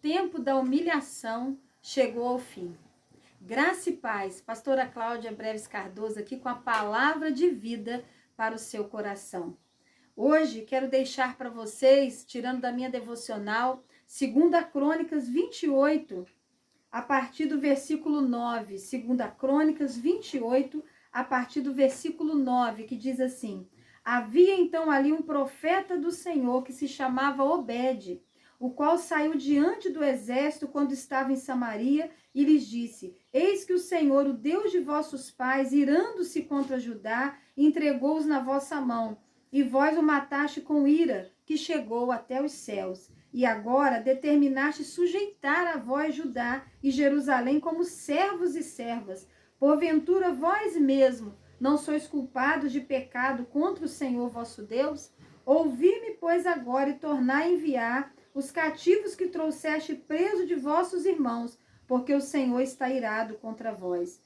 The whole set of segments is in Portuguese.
tempo da humilhação chegou ao fim. Graça e paz, pastora Cláudia Breves Cardoso aqui com a palavra de vida para o seu coração. Hoje quero deixar para vocês, tirando da minha devocional, 2 Crônicas 28, a partir do versículo 9. 2 Crônicas 28, a partir do versículo 9, que diz assim: Havia então ali um profeta do Senhor que se chamava Obed, o qual saiu diante do exército quando estava em Samaria e lhes disse: Eis que o Senhor, o Deus de vossos pais, irando-se contra Judá, entregou-os na vossa mão, e vós o mataste com ira, que chegou até os céus. E agora determinaste sujeitar a vós, Judá e Jerusalém, como servos e servas. Porventura vós mesmo não sois culpados de pecado contra o Senhor vosso Deus? Ouvi-me, pois, agora, e tornai a enviar os cativos que trouxeste preso de vossos irmãos, porque o Senhor está irado contra vós.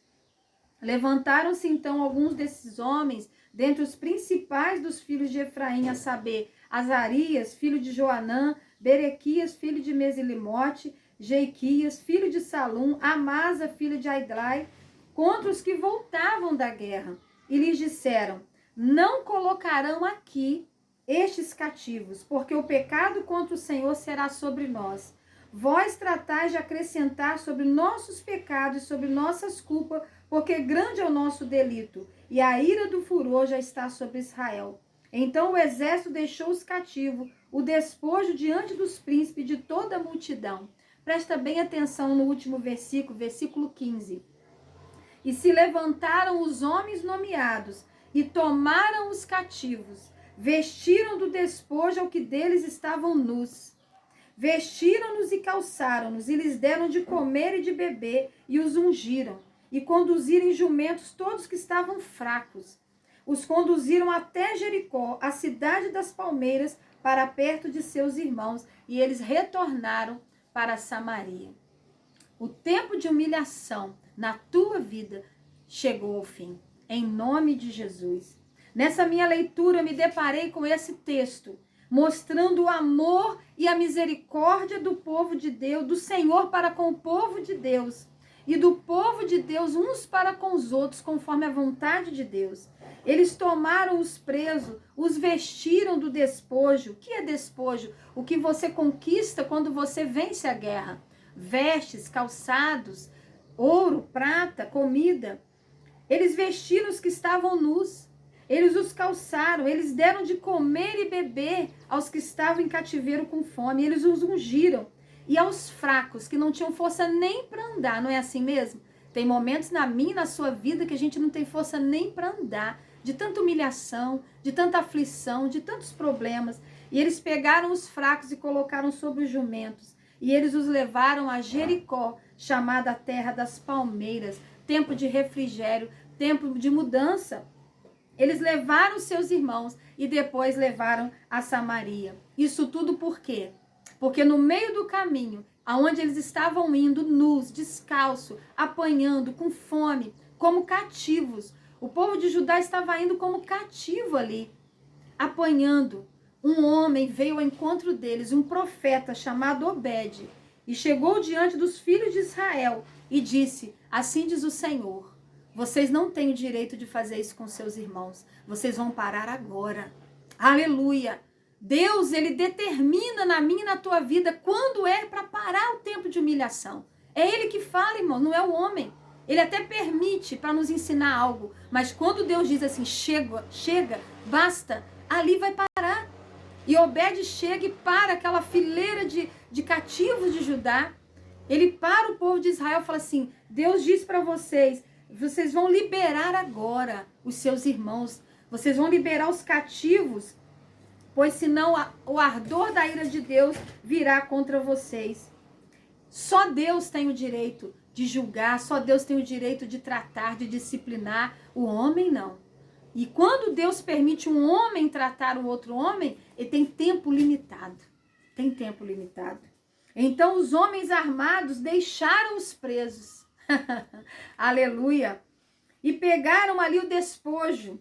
Levantaram-se então alguns desses homens, dentre os principais dos filhos de Efraim, a saber, Azarias, filho de Joanã, Berequias, filho de Mesilimote, Jeiquias, filho de Salum, Amasa, filho de Aidlai, contra os que voltavam da guerra. E lhes disseram: Não colocarão aqui estes cativos, porque o pecado contra o Senhor será sobre nós. Vós tratais de acrescentar sobre nossos pecados e sobre nossas culpas, porque grande é o nosso delito, e a ira do furor já está sobre Israel. Então o exército deixou os cativos, o despojo diante dos príncipes de toda a multidão. Presta bem atenção no último versículo, versículo 15. E se levantaram os homens nomeados, e tomaram os cativos, vestiram do despojo ao que deles estavam nus. Vestiram-nos e calçaram-nos, e lhes deram de comer e de beber, e os ungiram, e conduziram em jumentos todos que estavam fracos. Os conduziram até Jericó, a cidade das palmeiras, para perto de seus irmãos, e eles retornaram para Samaria. O tempo de humilhação na tua vida chegou ao fim, em nome de Jesus. Nessa minha leitura, eu me deparei com esse texto, mostrando o amor e a misericórdia do povo de Deus, do Senhor para com o povo de Deus, e do povo de Deus uns para com os outros, conforme a vontade de Deus. Eles tomaram os presos, os vestiram do despojo. O que é despojo? O que você conquista quando você vence a guerra. Vestes, calçados, ouro, prata, comida. Eles vestiram os que estavam nus. Eles os calçaram, eles deram de comer e beber aos que estavam em cativeiro com fome. Eles os ungiram. E aos fracos, que não tinham força nem para andar, não é assim mesmo? Tem momentos na minha e na sua vida que a gente não tem força nem para andar, de tanta humilhação, de tanta aflição, de tantos problemas. E eles pegaram os fracos e colocaram sobre os jumentos. E eles os levaram a Jericó, chamada a terra das palmeiras, tempo de refrigério, tempo de mudança. Eles levaram seus irmãos e depois levaram a Samaria. Isso tudo por quê? Porque no meio do caminho, aonde eles estavam indo, nus, descalço, apanhando, com fome, como cativos, o povo de Judá estava indo como cativo ali, apanhando. Um homem veio ao encontro deles, um profeta chamado Obed, e chegou diante dos filhos de Israel e disse: Assim diz o Senhor, vocês não têm o direito de fazer isso com seus irmãos, vocês vão parar agora. Aleluia! Deus, ele determina na minha e na tua vida quando é para parar o tempo de humilhação. É ele que fala, irmão, não é o homem. Ele até permite para nos ensinar algo, mas quando Deus diz assim, chega, basta, ali vai parar. E Obed chega e para aquela fileira de cativos de Judá. Ele para o povo de Israel e fala assim: Deus diz para vocês, vocês vão liberar agora os seus irmãos, vocês vão liberar os cativos, pois senão o ardor da ira de Deus virá contra vocês. Só Deus tem o direito de julgar, só Deus tem o direito de tratar, de disciplinar. O homem não. E quando Deus permite um homem tratar o outro homem, ele tem tempo limitado. Tem tempo limitado. Então os homens armados deixaram os presos. Aleluia. E pegaram ali o despojo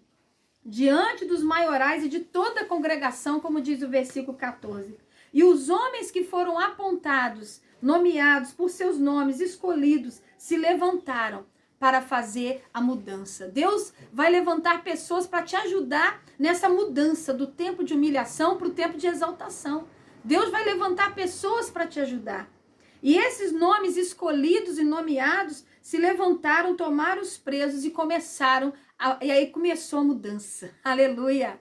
diante dos maiorais e de toda a congregação, como diz o versículo 14. E os homens que foram apontados, nomeados por seus nomes, escolhidos, se levantaram para fazer a mudança. Deus vai levantar pessoas para te ajudar nessa mudança do tempo de humilhação para o tempo de exaltação. Deus vai levantar pessoas para te ajudar. E esses nomes escolhidos e nomeados se levantaram, tomaram os presos e e aí começou a mudança. Aleluia!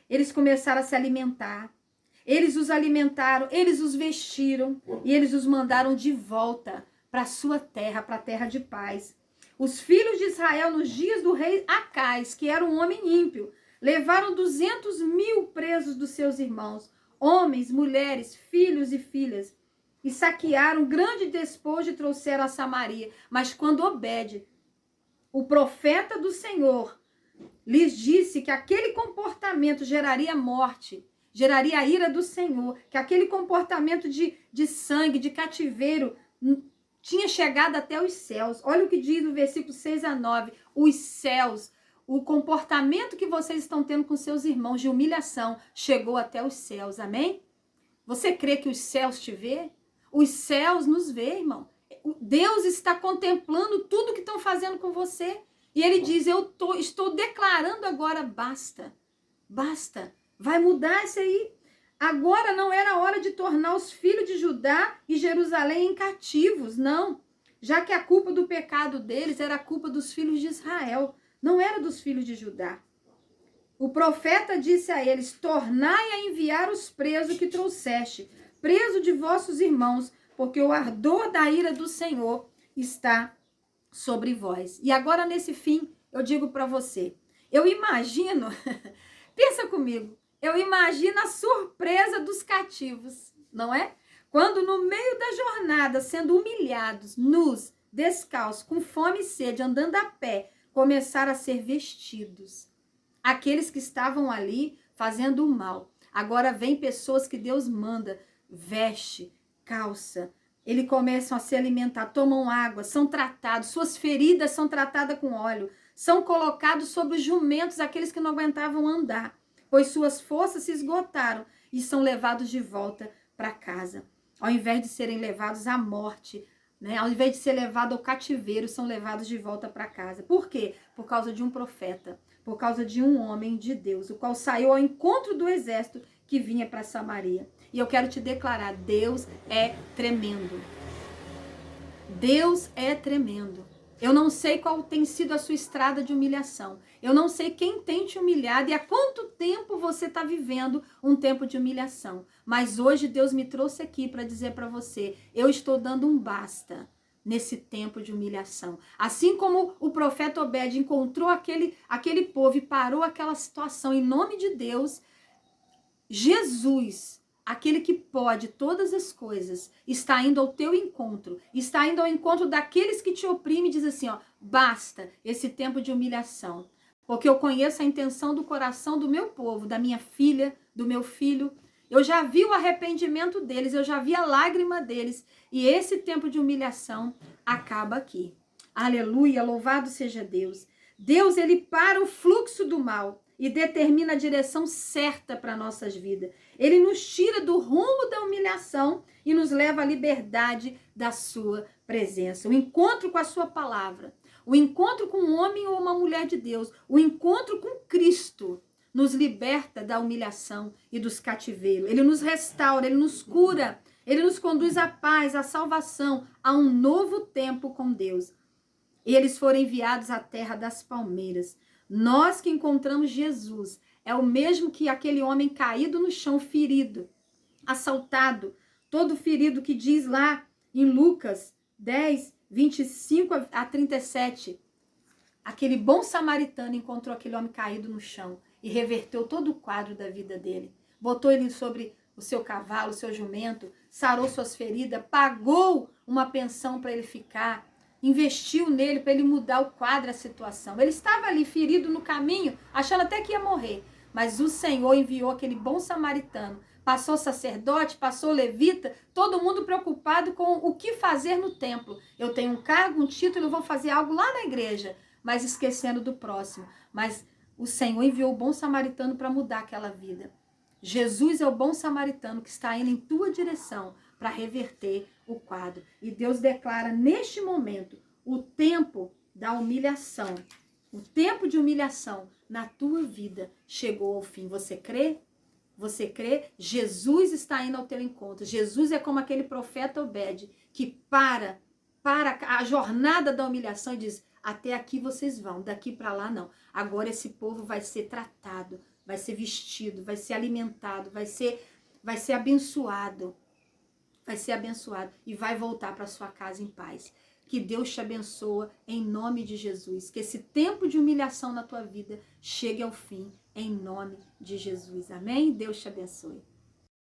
Eles começaram a se alimentar. Eles os alimentaram, eles os vestiram e eles os mandaram de volta para a sua terra, para a terra de paz. Os filhos de Israel, nos dias do rei Acais, que era um homem ímpio, levaram 200.000 presos dos seus irmãos, homens, mulheres, filhos e filhas, e saquearam grande despojo e trouxeram a Samaria. Mas quando Obed, o profeta do Senhor, lhes disse que aquele comportamento geraria morte, geraria a ira do Senhor, que aquele comportamento de sangue, de cativeiro, tinha chegado até os céus. Olha o que diz no versículo 6-9. Os céus, o comportamento que vocês estão tendo com seus irmãos de humilhação, chegou até os céus. Amém? Você crê que os céus te vê? Os céus nos vê, irmão. Deus está contemplando tudo que estão fazendo com você. E ele diz, estou declarando agora, basta. Basta. Vai mudar isso aí. Agora não era a hora de tornar os filhos de Judá e Jerusalém em cativos, não. Já que a culpa do pecado deles era a culpa dos filhos de Israel, não era dos filhos de Judá. O profeta disse a eles, tornai a enviar os presos que trouxeste, preso de vossos irmãos, porque o ardor da ira do Senhor está sobre vós. E agora nesse fim, eu digo para você, eu imagino, pensa comigo, eu imagino a surpresa dos cativos, não é? Quando no meio da jornada, sendo humilhados, nus, descalços, com fome e sede, andando a pé, começaram a ser vestidos. Aqueles que estavam ali fazendo o mal. Agora vem pessoas que Deus manda, veste, calça. Eles começam a se alimentar, tomam água, são tratados, suas feridas são tratadas com óleo, são colocados sobre os jumentos, aqueles que não aguentavam andar, pois suas forças se esgotaram e são levados de volta para casa. Ao invés de serem levados à morte, né? Ao invés de ser levado ao cativeiro, são levados de volta para casa. Por quê? Por causa de um profeta, por causa de um homem de Deus, o qual saiu ao encontro do exército que vinha para Samaria. E eu quero te declarar, Deus é tremendo. Deus é tremendo. Eu não sei qual tem sido a sua estrada de humilhação. Eu não sei quem tem te humilhado e há quanto tempo você está vivendo um tempo de humilhação. Mas hoje Deus me trouxe aqui para dizer para você, eu estou dando um basta nesse tempo de humilhação. Assim como o profeta Obed encontrou aquele povo e parou aquela situação em nome de Deus, Jesus, aquele que pode todas as coisas, está indo ao teu encontro, está indo ao encontro daqueles que te oprimem e diz assim, ó, basta esse tempo de humilhação, porque eu conheço a intenção do coração do meu povo, da minha filha, do meu filho, eu já vi o arrependimento deles, eu já vi a lágrima deles, e esse tempo de humilhação acaba aqui. Aleluia, louvado seja Deus. Deus, ele para o fluxo do mal e determina a direção certa para nossas vidas. Ele nos tira do rumo da humilhação e nos leva à liberdade da sua presença. O encontro com a sua palavra, o encontro com um homem ou uma mulher de Deus, o encontro com Cristo nos liberta da humilhação e dos cativeiros. Ele nos restaura, ele nos cura, ele nos conduz à paz, à salvação, a um novo tempo com Deus. E eles foram enviados à terra das palmeiras. Nós que encontramos Jesus, é o mesmo que aquele homem caído no chão, ferido, assaltado, todo ferido, que diz lá em Lucas 10, 25-37, aquele bom samaritano encontrou aquele homem caído no chão e reverteu todo o quadro da vida dele. Botou ele sobre o seu cavalo, o seu jumento, sarou suas feridas, pagou uma pensão para ele ficar, investiu nele para ele mudar o quadro, a situação. Ele estava ali ferido no caminho, achando até que ia morrer. Mas o Senhor enviou aquele bom samaritano. Passou sacerdote, passou levita, todo mundo preocupado com o que fazer no templo. Eu tenho um cargo, um título, eu vou fazer algo lá na igreja, mas esquecendo do próximo. Mas o Senhor enviou o bom samaritano para mudar aquela vida. Jesus é o bom samaritano que está indo em tua direção para reverter o quadro. E Deus declara neste momento o tempo da humilhação, o tempo de humilhação na tua vida chegou ao fim. Você crê? Você crê? Jesus está indo ao teu encontro. Jesus é como aquele profeta Obed que para a jornada da humilhação e diz: até aqui vocês vão, daqui para lá não. Agora esse povo vai ser tratado, vai ser vestido, vai ser alimentado, vai ser abençoado. Vai ser abençoado e vai voltar para sua casa em paz. Que Deus te abençoe em nome de Jesus. Que esse tempo de humilhação na tua vida chegue ao fim em nome de Jesus. Amém? Deus te abençoe.